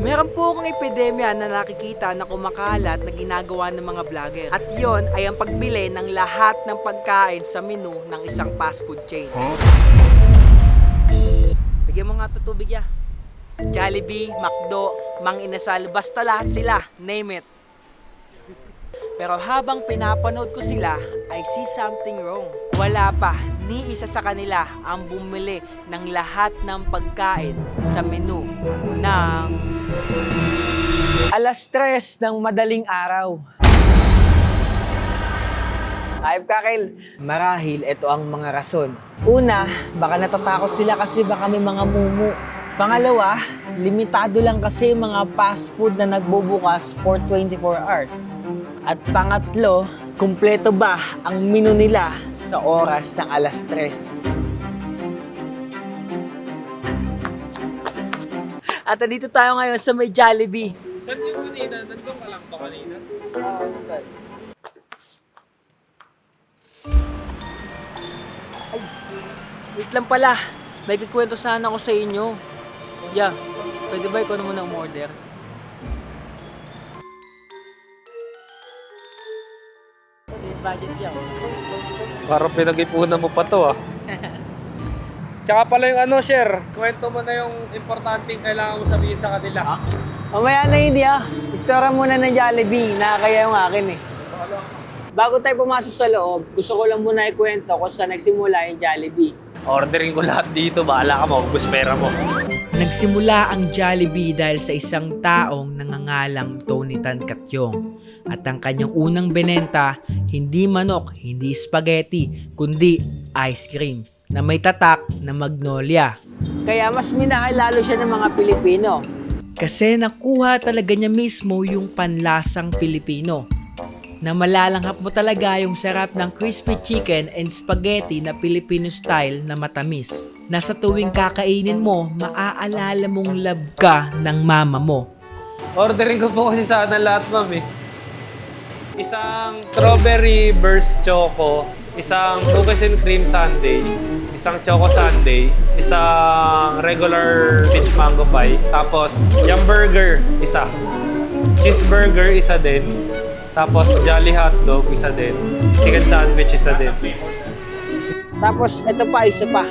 Meron po akong epidemya na nakikita na kumakalat na ginagawa ng mga vlogger. At yon ay ang pagbili ng lahat ng pagkain sa menu ng isang fast food chain. Bigyan mo nga ito tubig ya. Jollibee, McDo, Mang Inasal, basta lahat sila, name it. Pero habang pinapanood ko sila, I see something wrong. Wala pa ni isa sa kanila ang bumili ng lahat ng pagkain sa menu ng 3:00 ng madaling araw. Ayop kakil. Marahil ito ang mga rason. Una, baka natatakot sila kasi baka may mga mumu. Pangalawa, limitado lang kasi mga fast food na nagbubukas for 24 hours. At pangatlo, kumpleto ba ang menu nila sa oras ng 3:00? At dito tayo ngayon sa may Jollibee. Saan yung kanina? Nandun ka lang ba kanina? Ay, wait lang pala. May kikwento sana ako sa inyo. Yeah, pwede ba ikaw na muna umorder? Budget yan. Parang pinag-ipunan mo pa to ah. Tsaka pala yung ano, share. Kwento mo na yung importanteng kailangan mo sabihin sa kanila. Mamaya na hindi Istora muna ng Jollibee. Nakakaya yung akin eh. Bago tayo pumasok sa loob, gusto ko lang muna ikwento kung saan nagsimula yung Jollibee. Ordering ko lahat dito. Bahala ka, maubos pera mo. Nagsimula ang Jollibee dahil sa isang taong nangangalang Tony Tan Catyong. At ang kanyang unang benenta, hindi manok, hindi spaghetti, kundi ice cream na may tatak na Magnolia. Kaya mas minahal lalo siya ng mga Pilipino. Kasi nakuha talaga niya mismo yung panlasang Pilipino. Na malalanghap mo talaga yung sarap ng crispy chicken and spaghetti na Filipino style na matamis. Na sa tuwing kakainin mo, maaalala mong love ka ng mama mo. Ordering ko po kasi sana lahat, ma'am eh. Isang strawberry burst choco, isang cookies and cream sundae, isang choco sundae, isang regular peach mango pie, tapos yung burger, isa. Cheeseburger, isa din. Tapos Jolly hotdog, isa din. Chicken sandwich, isa din. Tapos ito pa, isa pa.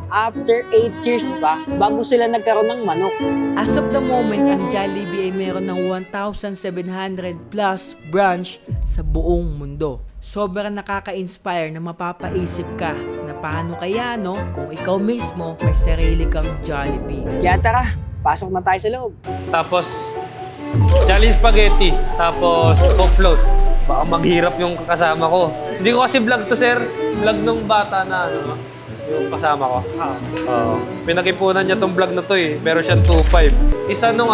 After 8 years pa, bago sila nagkaroon ng manok. As of the moment, ang Jollibee ay meron ng 1,700 plus branch sa buong mundo. Sobrang nakaka-inspire na mapapaisip ka na paano kaya kung ikaw mismo may sarili kang Jollibee. Kaya tara, pasok na tayo sa loob. Tapos Jolly spaghetti, tapos Coke float. Baka maghirap yung kasama ko. Hindi ko kasi vlog to, sir. Vlog nung bata na yung kasama ko. Pinag-ipunan niya tong vlog na to eh. Meron siyang 2.5. Isa nung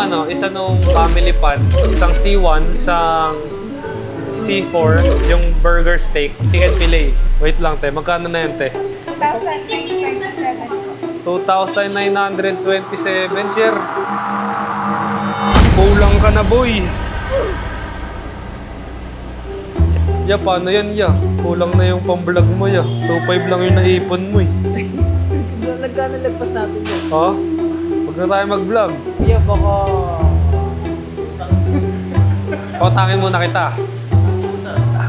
family pan, isang C1, isang C4, yung burger steak, chicken fillet. Wait lang, te. Magkano na yan, te? 2,927. 2,927, sir. Kulang ka na, boy. Ya, paano yan, ya? Kulang na yung pang-vlog mo, ya. 2.5 lang yung naipon mo, eh. Nagkano lagpas natin yun? Ha? Huwag na tayo mag-vlog. Yeah, baka... Pautangin muna kita.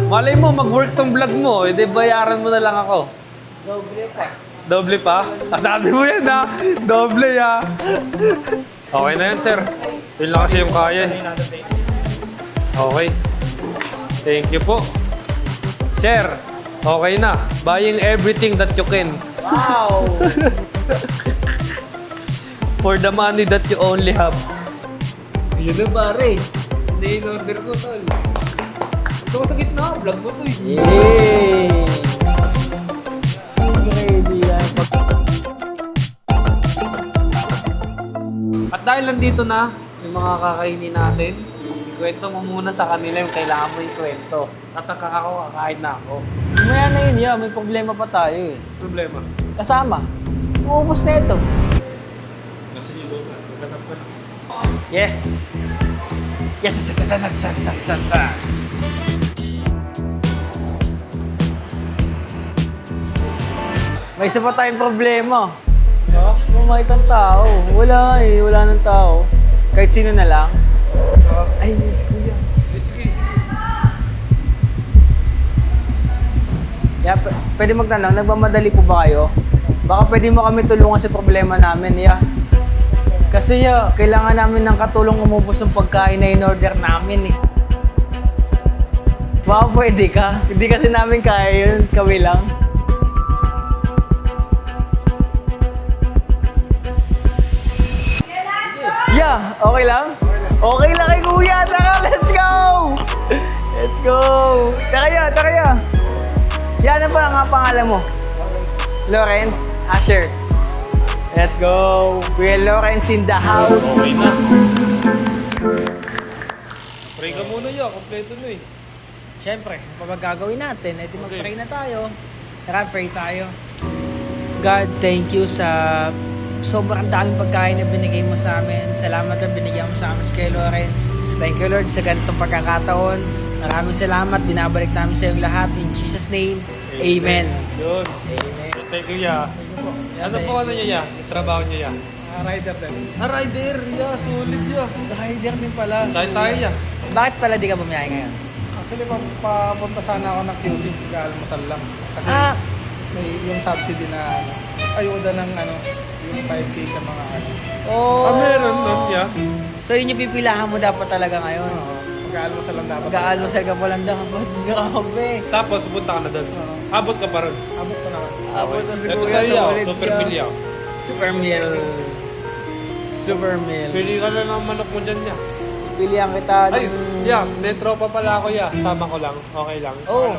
Malay mo, mag-work tong vlog mo. Eh, di bayaran mo na lang ako. Doble pa. Doble pa? Sabi mo yan, ha? Doble, ha? Okay na yan, sir. Yun lang kasi yung kaya. Okay. Thank you po. Share. Okay na. Buying everything that you can. Wow! For the money that you only have. Yun na pare. Hindi in-order ko, tol. Ito ko sa gitna. Vlog mo to, eh. Yay! Ready lang. At dahil nandito na yung mga kakainin natin, ikwento mo muna sa kanila yung kailangan mo ikwento. At ako, kakain na ako. Maya na yun, yeah. May problema pa tayo eh. Problema. Kasama. Uubos na ito. Nasa niyo doon. Magkatap ka na. Yes! Yes, yes, yes, yes, yes, yes, yes, yes, yes. May isa pa tayong problema. Mamahit ang tao. Wala eh, wala ng tao. Kahit sino na lang. Ay, miss kuya. Sige. Yeah, pwede magtanong, nagmamadali po ba kayo? Baka pwede mo kami tulungan sa problema namin, yeah. Kasi kailangan namin ng katulong umubos ng pagkain na in-order namin eh. Baka pwede ka? Hindi kasi namin kaya yun, kami lang. Yeah, okay lang? Okay lang kay kuya, tara, let's go! Let's go! Tara ya! Yan, ano ba nga pangalan mo? Lawrence Asher. Let's go! Kuya Lawrence in the house. Okay na. Pray ka muna ya, kompleto na eh. Siyempre, ano pa gagawin natin? Eh, di mag-pray na tayo. Tara, pray tayo. God, thank you sa sobrang daming pagkain na binigay mo sa amin. Salamat na binigyan mo sa amin kay Lawrence. Thank you, Lord, sa ganitong pagkakataon. Maraming salamat. Binabalik namin sa iyong lahat. In Jesus' name, Amen. Yun. Amen. Thank you ya. Ano po ano niya ya? Yung trabaho niya ya? Rider din. Rider! Ya, sulit ya. Rider din pala. Tayo ya. Bakit pala di ka bumiyahe ngayon? Actually, papunta sana ako ng QC, kaalmasal lang. Kasi may yung subsidy na ayuda ng yung 5K sa mga Oh. Meron nun ya. So yun yung pipilahan mo dapat talaga ngayon. Oo. Mag-aalmasal lang dapat. Mag-aalmusal ka pa lang dapat. Grabe. Tapos pupunta ka na doon. Oo. Abot ka pa rin. Abot ko naman. Abot na si Ito Kuya, sa'yo ya, sulit super yan. meal ya. Super meal. Super meal. Pili ka na ng manok mo dyan ya. Pilihan kita Ay, ng... ya, may tropa pala ako ya. Sama ko lang, okay lang. Oh.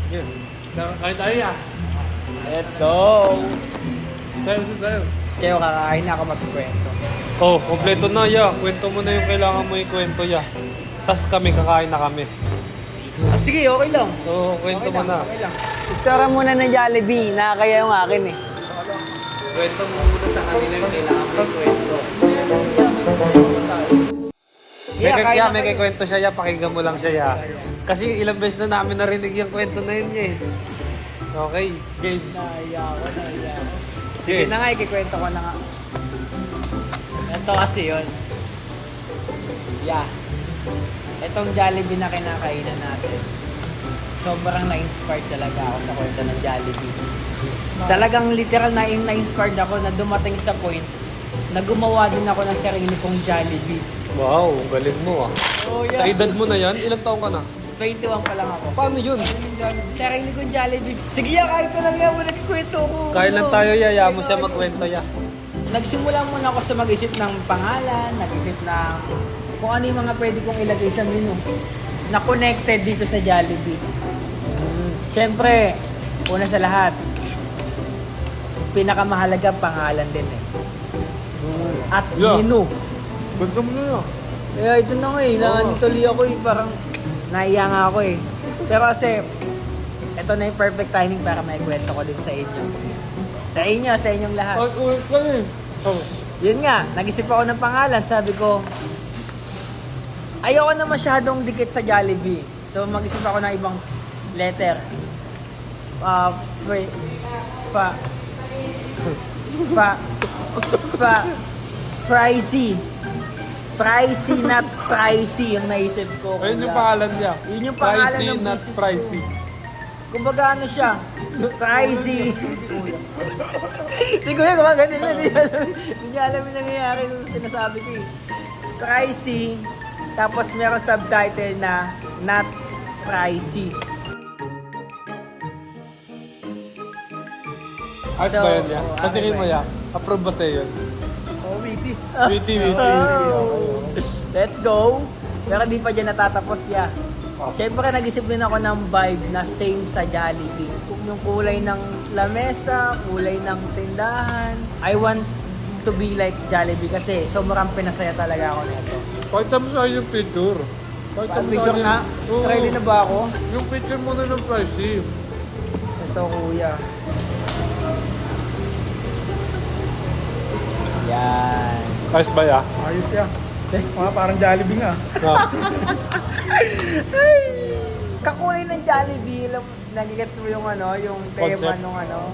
Yun. Kain tayo ya. Let's go. Tayo. Kaya kakain na ako magkwento. Oh, kompleto na ya. Kwento mo na yung kailangan mo ikwento ya. Tas kami, kakain na kami. Ah, sige, okay lang. So, kwento mo na. Okay lang. Istora muna ng Jollibee. Nakakaya yung akin eh. Kwento mo muna sa kanila yung kailangan mo ikwento. May kikwento siya ya, pakinggan mo lang siya ya. Kasi ilang beses na namin narinig yung kwento na yun eh. Okay, game. Naiya ako. Sige na nga, ikikwento ko na nga. Ito kasi yun. Yeah. Itong Jollibee na kinakainan natin. Sobrang na-inspired talaga ako sa kwento ng Jollibee. Talagang literal na-inspired ako na dumating sa point na gumawa din ako ng sarili kong Jollibee. Wow, galing mo ah. Oh, Sa edad mo na yan, ilang taong ka na? 21 pa lang ako. Paano yun? Sarili kong Jollibee. Sige ya, kahit ka lang yan mo nagkikwento ko. Kain lang tayo ya, mo siya magkwento ya. Nagsimula muna ako sa mag-isip ng pangalan, nag-isip ng kung ano yung mga pwede kong ilagay sa menu na connected dito sa Jollibee. Siyempre, una sa lahat, pinakamahalaga pangalan din eh. At Yeah. menu. Kwento mo na ya. Kaya ito na nga eh, naantuloy ako eh, parang naiya nga ako eh. Pero kasi, ito na yung perfect timing para may kwento ko din sa inyo. Sa inyong lahat. Ay, ulit ka eh. Oh. Yun nga, nag-isip ako ng pangalan. Sabi ko, ayoko na masyadong dikit sa Jollibee. So mag-isip ako ng ibang letter. Pricey. Pricey, not pricey yung naisip ko. Ayun yung pangalan niya. Yun yung pangalan Pricey, ng not business pricey. ko. Kumbaga ano siya? Pricey. Siguro gumagano na. Hindi niya alam yung nangyayari nung sinasabi ko eh. Pricey. Tapos meron subtitle na not pricey. Ayos So, ba yun ya? oh, Sa tingin okay mo ba ya? Approve ba sa'yo yun? Oh, witty. Witty. Oh, let's go. Pero di pa dyan natatapos ya. Siyempre nag-isip din ako ng vibe na same sa Jollibee. Yung kulay ng lamesa, kulay ng tindahan. I want to be like Jollibee kasi sobrang pinasaya talaga ako nito. Pakita mo sa akin yung picture. Pakita mo sa Picture akin. na? Oo. Ready na ba ako? Yung picture mo na ng pricey. Ito kuya. Yan. Ayos ba ya? Ayos ya. Mga parang Jollibee nga. Ah. Kakulay ng Jollibee. Nagigets mo yung ano, yung tema Concept. nung ano.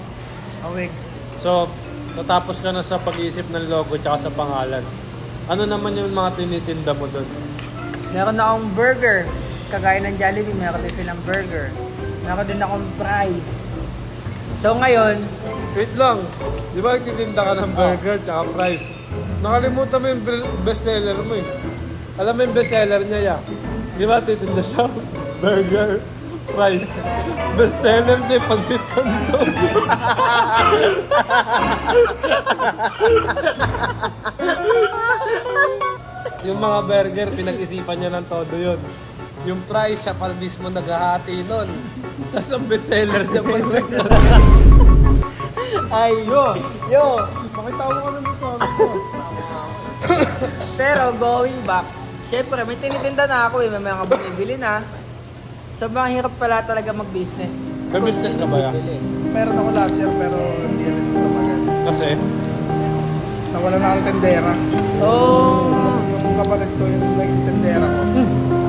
Awig. So, natapos ka na sa pag-iisip ng logo tsaka sa pangalan. Ano naman yung mga tinitinda mo doon? Meron akong burger. Kagaya ng Jollibee, meron din silang burger. Meron din akong fries. So ngayon, Wait lang. Di ba nagtitinda ka ng burger tsaka fries? Nakalimutan mo yung bestseller mo eh. Alam mo yung bestseller niya, ya? Di ba titinda siya? Burger, fries. Bestseller niya, pansit canton. Yung mga burger, pinag-isipan niya ng todo yun. Yung fries, siya pa mismo naghahati nun. Tapos ang bestseller niya, pansit canton. ay, yo! Makita mo ka naman sa amin ko. Pero going back, syempre may tinitinda na ako eh, may mga bumibili na. So mahirap pala talaga mag-business. May business ka ba yan? Meron ako last year pero hindi rin tumagal. Kasi? Nawala na ako tendera. Oh, Yung kapalit ko yung naging tendera ko.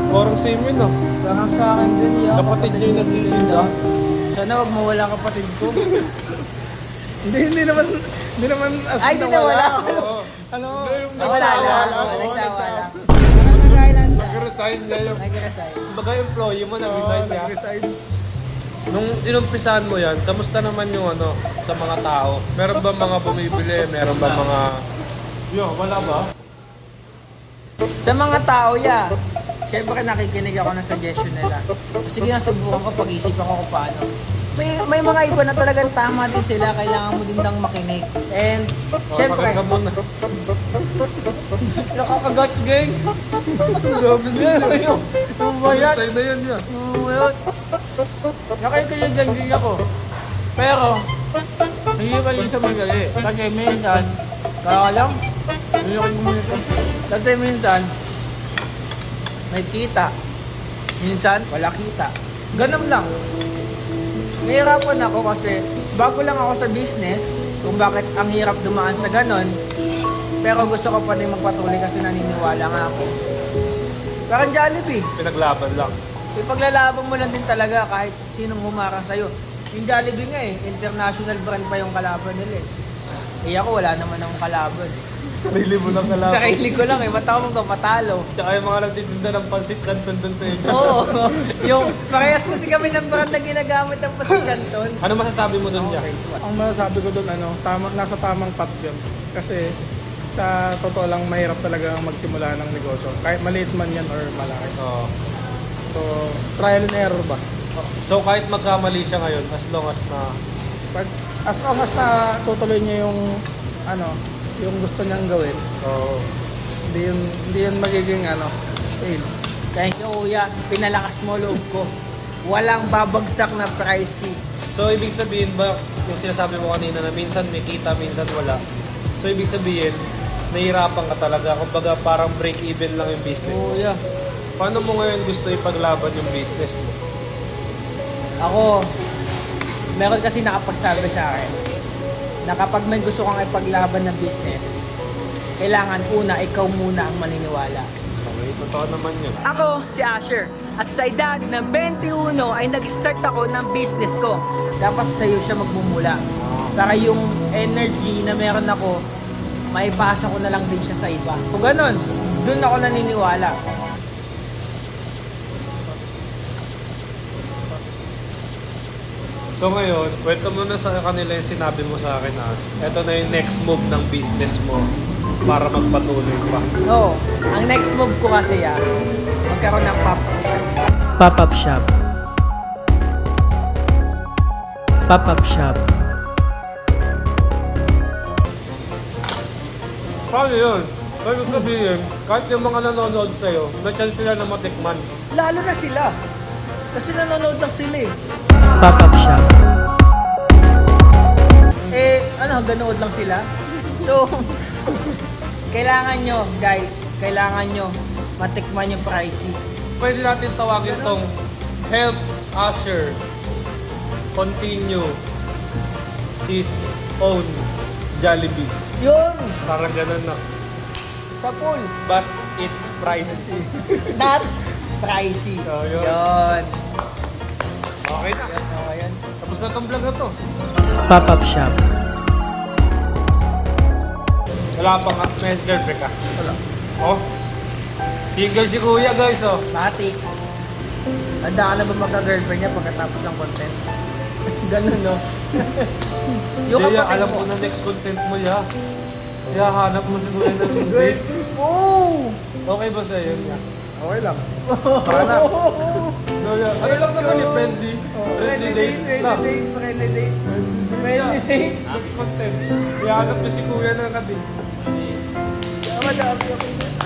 Parang same yun ah. parang sa akin din yan. Kapatid niya yung nagtitinda. Sana wag mawala ang kapatid ko. Hindi naman as Ay, di nawala. Oo. Ano? Nawala lang. Nagsawa lang. Parang kagaya lang sa... Nag-resign niya yung... Nag-resign. Baga employee mo, nag-resign niya. Nag-resign. Nung inumpisahan mo yan, kamusta naman yung ano, sa mga tao? Meron ba mga bumibili? Meron ba mga... Yo, wala ba? Sa mga tao, yeah. Siyempre nakikinig ako ng suggestion nila. Sige nga, subukan ko, pag-isipan ko kung paano. May mga iba na talagang tama din sila, kailangan mo din lang makinig. And, siyempre, Pakagka muna. nakakagat, gang. Grabe niya. Yung bayat. Sa'yo na yan yan. Yung nakikinig din ako. Pero, hindi pa rin sa magali. Kasi minsan, kaya lang, kasi minsan, may kita. Minsan, wala kita. Ganun lang. Nahihirapan ako kasi bago lang ako sa business kung bakit ang hirap dumaan sa ganon. Pero gusto ko pa din magpatuloy kasi naniniwala nga ako. Parang Jollibee. Pinaglaban lang. Ipaglalaban mo lang din talaga kahit sinong humarang sa'yo. Yung Jollibee nga international brand pa yung kalaban nila eh. Ako wala naman akong kalaban. Sarili mo lang kalaban. Sarili ko lang ba't ako magpapatalo? Tsaka yung mga nagtitinda ng pansit canton doon sa inyo. Oo, yung parehas kasi kami ng brand na ginagamit ng Pasig Canton. Ano masasabi mo doon niya? Ang masasabi ko doon, nasa tamang path yun. Kasi sa totoo lang, mahirap talaga magsimula ng negosyo. Kahit maliit man yan or malaki. Oo. So, trial and error ba? So kahit magkamali siya ngayon, as long as na... As long as na tutuloy niya yung yung gusto niyang gawin, Oo. hindi yun magiging fail. Thank you kuya, pinalakas mo loob ko. Walang babagsak na pricey. So ibig sabihin ba, yung sinasabi mo kanina na minsan may kita, minsan wala. So ibig sabihin, nahihirapan ka talaga. Kumbaga parang break even lang yung business mo. Kuya, Paano mo ngayon gusto ipaglaban yung business mo? ako, meron kasi nakapagsabi sa akin na kapag may gusto kang ipaglaban ng business, kailangan una, ikaw muna ang maniniwala. Okay, totoo naman yun. Ako si Asher at sa edad na 21 ay nag-start ako ng business ko. Dapat sa'yo siya magmumula. Para yung energy na meron ako, maipasa ko na lang din siya sa iba. Kung ganun, dun ako naniniwala. So ngayon, kwento mo na sa kanila yung sinabi mo sa akin na ito na yung next move ng business mo para magpatuloy pa. Oo, ang next move ko kasi magkaroon ng pop-up shop. Pop-up shop. Pop-up shop. Paano yun? Paano sabihin, kahit yung mga nanonood sa'yo, may chance sila na matikman. Lalo na sila. Kasi nanonood lang sila eh. Pop-up shop. Ganood lang sila. So, kailangan nyo, guys, matikman yung pricey. Pwede natin tawagin tong help Asher continue his own Jollibee. Yun! Parang ganun na. Sa pool. But it's pricey. Not pricey. Oh, yun. Yun. Okay na. Yun. Tapos na tong vlog na to. Pop-up shop. Wala pa nga. May girlfriend ka? Wala. Oh. Single si kuya guys oh. Matik. Handa ka na ba magka-girlfriend niya pagkatapos ng content? Ganun, no? Yung Kaya kapatid alam mo. ko na next content mo ya. Kaya hanap mo si kuya ng date. Oh! Okay ba sa'yo yun ya? Okay lang. Sana. No, ya. Ano lang naman yung friendly? Friendly date. Na. Friendly date. Friendly date. Next content. Kaya hanap niya si kuya ng kadate. Madami ako.